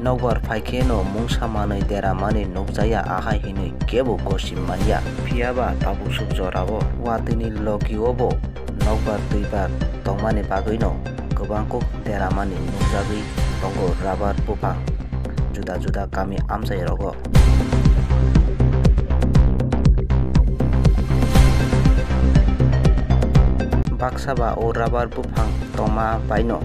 Nokbar paike no mungsa manui dera mani nukjaya ahai hinui kebo gosim mania. Phiaba tabuk sugjorabo watini logiobo nokbar duibar tongmani bagui no kwbangkok dera mani nukjagui tongo rubber bufang juda juda kami amchai rogo. Baksaba o rubber bufang tongma baino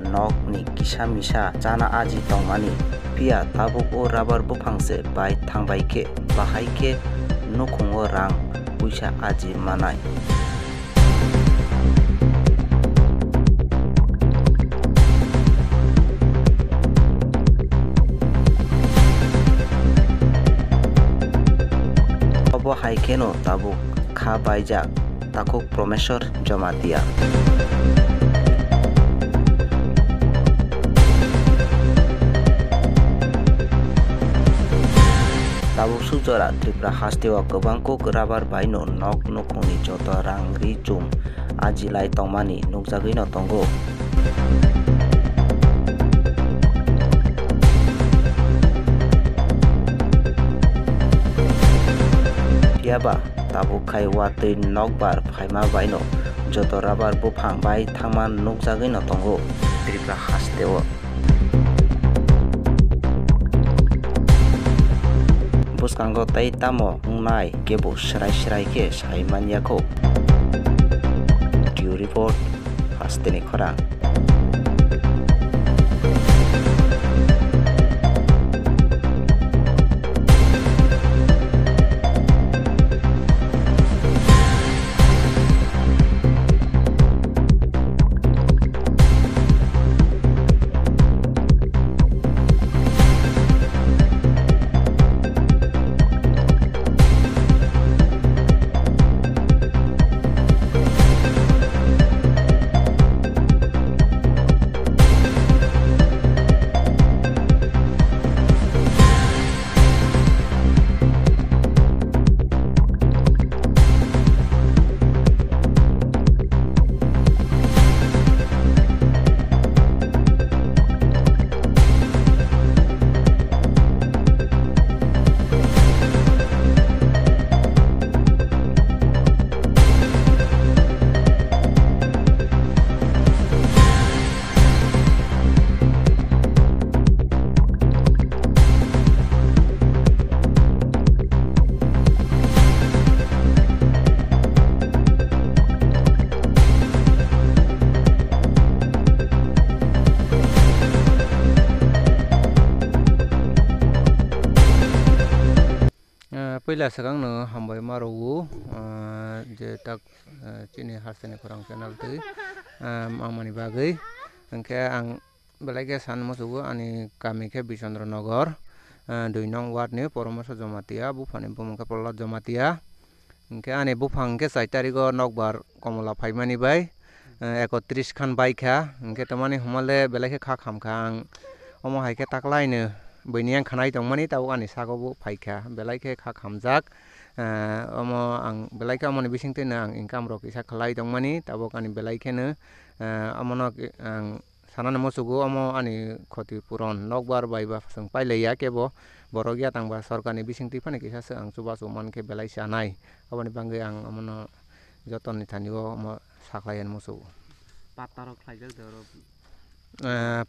nok ni kisa misa chana aji tongmani pia tabuk o rubber bufang se bai thangbai ke bahai ke nukhungo rang puisa aji manai. Obo haike no tabuk kha baijak takuk promesor joma dia. Tabuk sugjora Tripura hasteo kwbangkok rubber baino nok nukhungni joto rang ri chum aji lai tongmani nukjagui no tongo. Phiaba tabuk khai watui nokbar phaima baino joto rubber bufang bai thangma nukjagui no tongo Tripura hasteo. Buskango tei tamo ungnai kebo srai ke sai maniako. Due report hasteni khorang. Pila sakang no hambai marogu je tak chini hasteni khorang channel tui amani bagai angke ang belai ke san mosugo ani kami ke Bisondronagar 2 nong ward ni Poromoso Jomatia bufani bumungka Polot Jomatia angke ani bufang ke 4 tarigo nokbar komola phaimani bai 31 khan baikha angke tamani humale belai ke kha khamkha ang omo haike taklaine Biniang khanai tongmani tau ani sagobu phaikha belai ke kha khamjak omo ang belai ke amoni bisingte na ang income rok isa khlai tongmani tabok ani belai ke no amono ang sanana mosugo omo ani khoti puron nokbar baiba sung paileya kebo borogya tangba sarkani bisingti phane kisa se ang chuba chuman ke belai sanai aboni bangai ang amono joton ni thanigo omo saklayan mosugo patarok khlaijak doro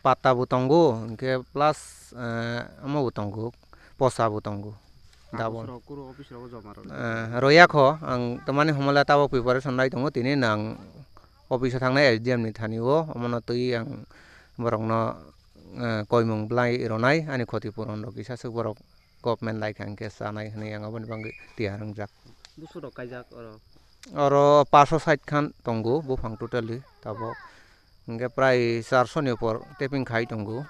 pata butongo ke plus amo butongo posa butongo dabon royakho ang tamani humala tabo preparation nai tongo tini nang office thangnai SDM ni thanigo amono tui ang borokno koimung blai ronai ani khotipuron rok isa suk borok government lai khang ke sanai hne ang aboni bangi tiarang jak busuro kaijak oro 560 khan tongo bufang totally tabo Angke prai 400 ni upor taping khai tongo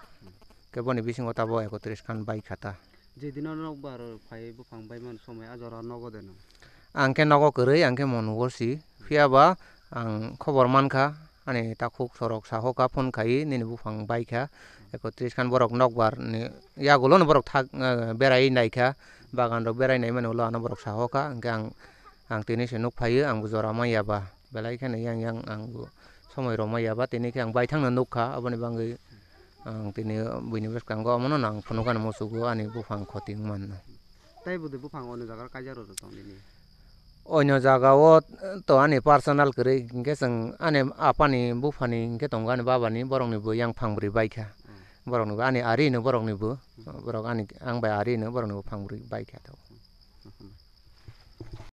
keboni bisingo tabo 31 khan bai khata jedino nokbar phai bufang bai man somai ajora nogodeno angke nogo koroi angke monugorsi phiaba ang khobor mankha ani takuk sorok sahoka phone khai nini bufang bai kha 31 khan borok nokbar ni yagulo no borok thak berai naikha bagan rok berai nai mane ulo ano borok sahoka angke ang tini se nuk phai ang bujora maiaba belai khane yang ang somoi rok maiaba tini ke ang bai thangna nukha aboni bangai ang tini buini beskango amono nang phunukan mosugo ani bufang khoting manno tai budi bufang ono jagar kajar ro tong dini onyo jagao to ani personal kri hingke sing ani apani bufani hingke tongo ani babani borokni bo yang phangbri baikha borokni bo ani ari no borokni bo borok ani ang bai ari no borokni bo phangbri baikha to